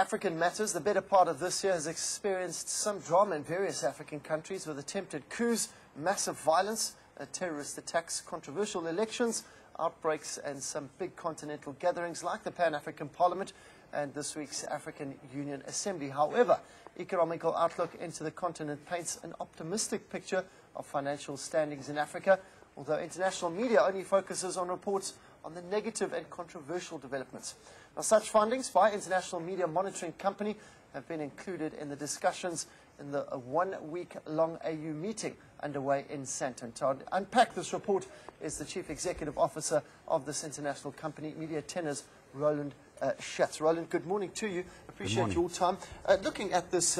African matters. The better part of this year has experienced some drama in various African countries with attempted coups, massive violence, terrorist attacks, controversial elections, outbreaks and some big continental gatherings like the Pan-African Parliament and this week's African Union Assembly. However, economical outlook into the continent paints an optimistic picture of financial standings in Africa, although international media only focuses on reports on the negative and controversial developments. Now, such findings by International Media Monitoring Company have been included in the discussions in the one-week-long AU meeting underway in Sandton. To unpack this report is the Chief Executive Officer of this international company, Media Tenor's Roland Schatz. Roland, good morning to you. Appreciate your time. Looking at this,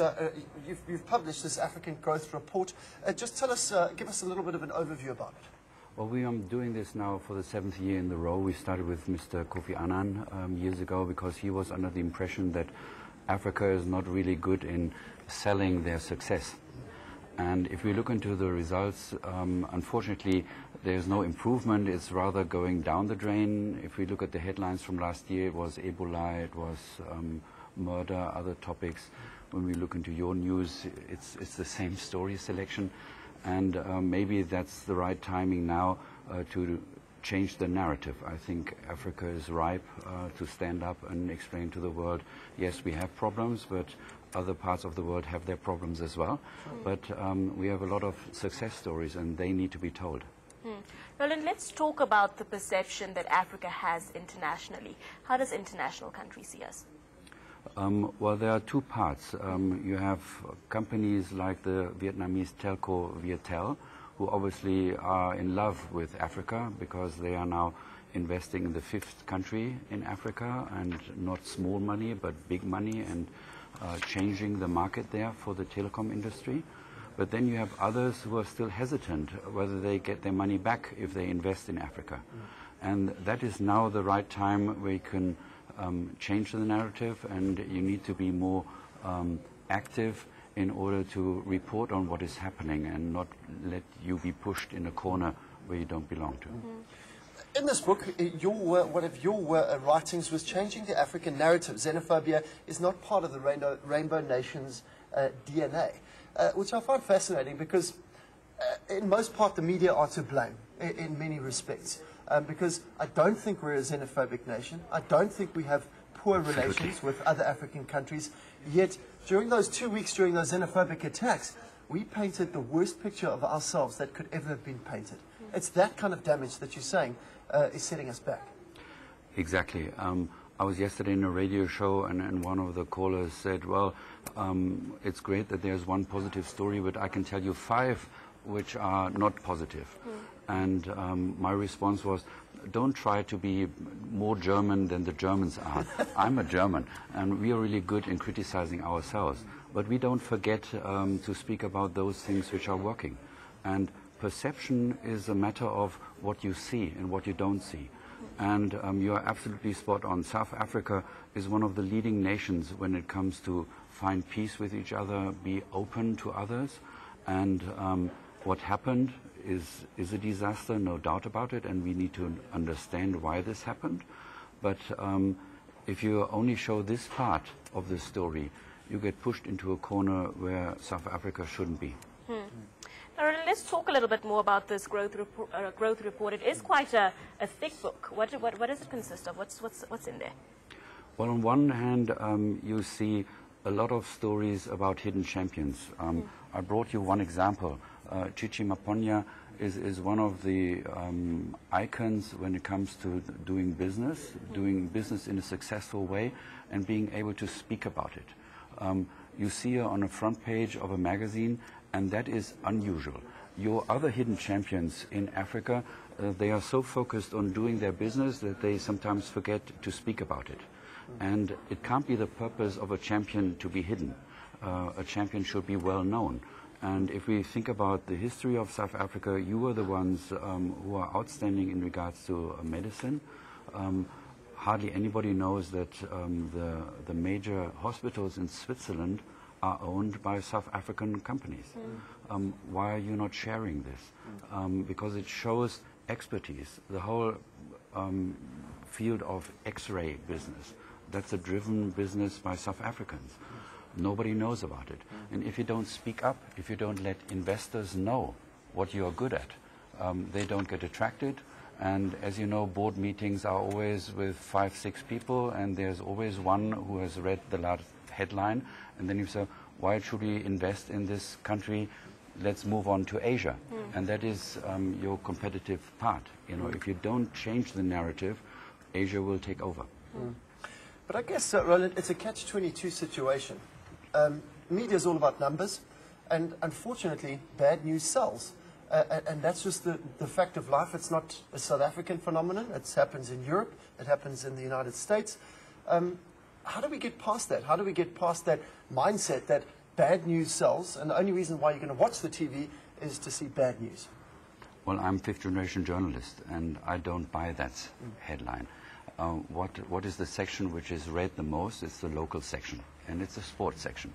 you've published this African Growth Report. Just tell us, give us a little bit of an overview about it. Well, we are doing this now for the 7th year in a row. We started with Mr. Kofi Annan years ago because he was under the impression that Africa is not really good in selling their success. And if we look into the results, unfortunately, there's no improvement. It's rather going down the drain. If we look at the headlines from last year, it was Ebola, it was murder, other topics. When we look into your news, it's the same story selection. And maybe that's the right timing now to change the narrative. I think Africa is ripe to stand up and explain to the world, yes, we have problems, but other parts of the world have their problems as well. But we have a lot of success stories and they need to be told. Roland, let's talk about the perception that Africa has internationally. How does international countries see us? Well, there are two parts. You have companies like the Vietnamese telco Viettel, who obviously are in love with Africa because they are now investing in the 5th country in Africa, and not small money but big money, and changing the market there for the telecom industry. But then you have others who are still hesitant whether they get their money back if they invest in Africa. And that is now the right time where you can change the narrative, and you need to be more active in order to report on what is happening and not let you be pushed in a corner where you don't belong to. In this book, one of your writings was changing the African narrative. Xenophobia is not part of the Rainbow Nation's DNA, which I find fascinating because in most part the media are to blame in many respects. Because I don't think we're a xenophobic nation. I don't think we have poor relations with other African countries. Yet, during those 2 weeks, during those xenophobic attacks, we painted the worst picture of ourselves that could ever have been painted. It's that kind of damage that you're saying is setting us back. Exactly. I was yesterday in a radio show, and one of the callers said, well, it's great that there's one positive story, but I can tell you 5 which are not positive. And my response was, don't try to be more German than the Germans are. I'm a German, and we are really good in criticizing ourselves. But we don't forget to speak about those things which are working. And perception is a matter of what you see and what you don't see. And you are absolutely spot on. South Africa is one of the leading nations when it comes to find peace with each other, be open to others. And what happened is a disaster, no doubt about it, and we need to understand why this happened. But if you only show this part of the story, you get pushed into a corner where South Africa shouldn't be. Now, let's talk a little bit more about this growth report. It is quite a thick book. What does it consist of? What's in there? Well, on one hand, you see a lot of stories about hidden champions. I brought you one example. Chichi Maponya is one of the icons when it comes to doing business in a successful way and being able to speak about it. You see her on a front page of a magazine, and that is unusual. Your other hidden champions in Africa, they are so focused on doing their business that they sometimes forget to speak about it. And it can't be the purpose of a champion to be hidden. A champion should be well known. And if we think about the history of South Africa, you were the ones who are outstanding in regards to medicine. Hardly anybody knows that the major hospitals in Switzerland are owned by South African companies. Why are you not sharing this? Because it shows expertise. The whole field of X-ray business, that's a driven business by South Africans. Nobody knows about it. And if you don't speak up, if you don't let investors know what you are good at, they don't get attracted. And as you know, board meetings are always with 5, 6 people, and there's always one who has read the last headline, and then you say, why should we invest in this country? Let's move on to Asia. And that is your competitive part. You know, if you don't change the narrative, Asia will take over. But I guess, Roland, it's a catch-22 situation. Media is all about numbers, and unfortunately, bad news sells. And that's just the fact of life. It's not a South African phenomenon. It happens in Europe. It happens in the United States. How do we get past that? How do we get past that mindset that bad news sells, and the only reason why you're going to watch the TV is to see bad news? Well, I'm fifth-generation journalist, and I don't buy that headline. What is the section which is read the most? It's the local section, and it's a sports section.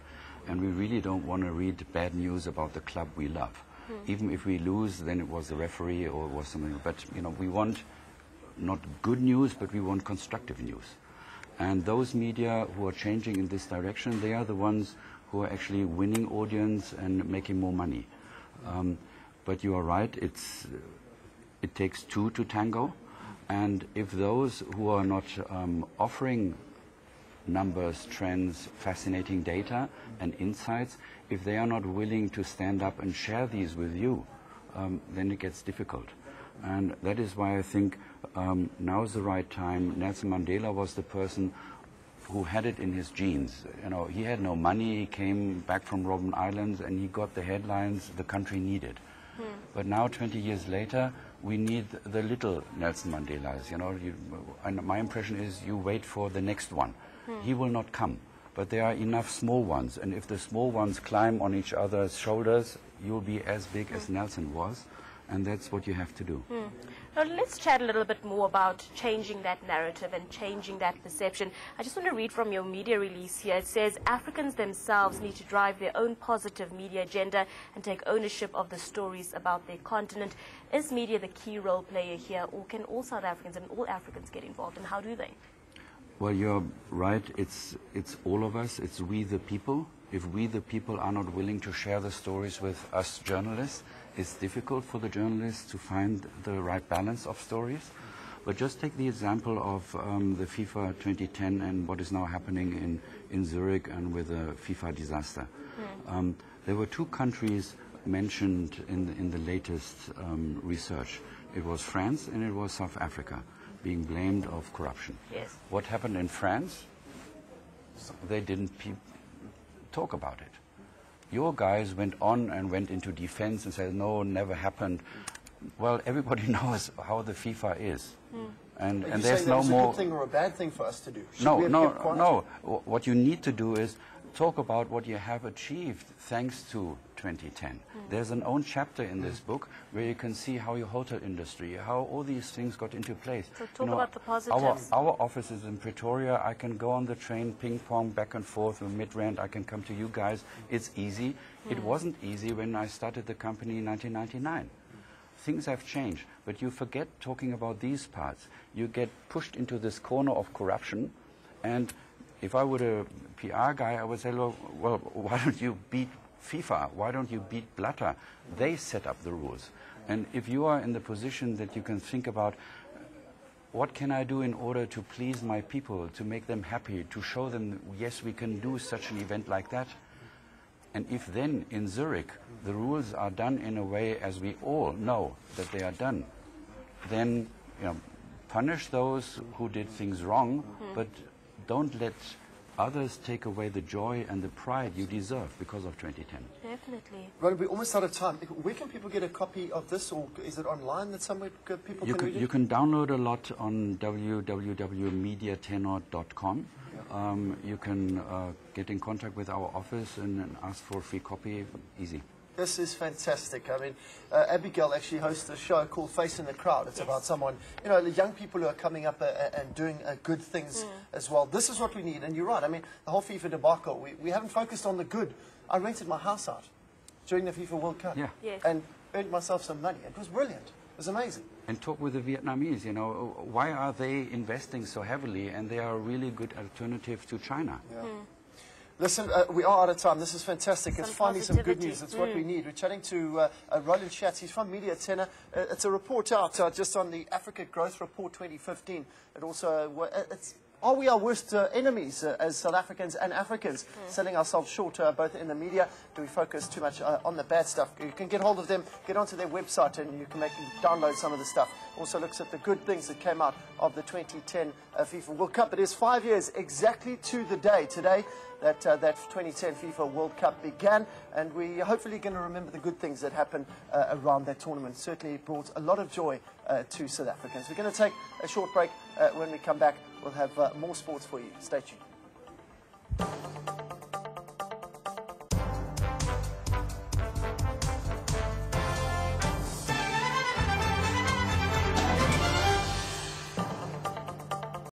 And we really don't want to read bad news about the club we love. Even if we lose, then it was the referee or it was something. But, you know, we want not good news, but we want constructive news. And those media who are changing in this direction, they are the ones who are actually winning audience and making more money. But you are right, it takes two to tango. And if those who are not offering numbers, trends, fascinating data and insights, if they are not willing to stand up and share these with you, then it gets difficult. And that is why I think now is the right time. Nelson Mandela was the person who had it in his genes. You know, he had no money, he came back from Robben Islands and he got the headlines the country needed. But now, 20 years later, we need the little Nelson Mandelas. You know, and my impression is you wait for the next one. He will not come, but there are enough small ones, and if the small ones climb on each other's shoulders, you'll be as big as Nelson was, and that's what you have to do. Now, let's chat a little bit more about changing that narrative and changing that perception. I just want to read from your media release here. It says, Africans themselves need to drive their own positive media agenda and take ownership of the stories about their continent. Is media the key role player here, or can all South Africans and all Africans get involved, and how do they? Well, you're right. It's all of us. It's we the people. If we the people are not willing to share the stories with us journalists, it's difficult for the journalists to find the right balance of stories. But just take the example of the FIFA 2010 and what is now happening in Zurich and with the FIFA disaster. There were 2 countries mentioned in the latest research. It was France and it was South Africa, being blamed of corruption. Yes. What happened in France? They didn't talk about it. Your guys went on and went into defense and said, no, never happened. Well, everybody knows how the FIFA is. And there's no more... a good thing or a bad thing for us to do? No. What you need to do is talk about what you have achieved thanks to 2010. There's an own chapter in this book where you can see how your hotel industry, how all these things got into place. So talk about the positives. Our office is in Pretoria. I can go on the train, ping pong, back and forth with Midrand. I can come to you guys. It's easy. It wasn't easy when I started the company in 1999. Things have changed, but you forget talking about these parts. You get pushed into this corner of corruption, and if I were a PR guy, I would say, well, why don't you beat FIFA? Why don't you beat Blatter? They set up the rules. And if you are in the position that you can think about, what can I do in order to please my people, to make them happy, to show them, yes, we can do such an event like that? And if then in Zurich the rules are done in a way as we all know that they are done, then punish those who did things wrong, but don't let others take away the joy and the pride you deserve because of 2010. Definitely. Right, we're almost out of time. Where can people get a copy of this, or is it online that somewhere people can read it? You can download a lot on www.mediatenor.com. You can get in contact with our office and ask for a free copy. Easy. This is fantastic. I mean, Abigail actually hosts a show called Face in the Crowd. It's about someone, the young people who are coming up and doing good things as well. This is what we need. And you're right. I mean, the whole FIFA debacle, we haven't focused on the good. I rented my house out during the FIFA World Cup Yes. and earned myself some money. It was brilliant. It was amazing. and talk with the Vietnamese. You know, why are they investing so heavily? And they are a really good alternative to China. Yeah. Listen, we are out of time. This is fantastic. It's finally some good news. It's what we need. We're chatting to Roland Schatz. He's from Media Tenor. It's a report out just on the Africa Growth Report 2015. It also, are we our worst enemies as South Africans and Africans, selling ourselves short both in the media? Do we focus too much on the bad stuff? You can get hold of them, get onto their website, and you can download some of the stuff. Also looks at the good things that came out of the 2010 FIFA World Cup. It is 5 years exactly to the day today that 2010 FIFA World Cup began, and we hopefully going to remember the good things that happened around that tournament. Certainly brought a lot of joy to South Africans. We're going to take a short break. When we come back, we'll have more sports for you. Stay tuned.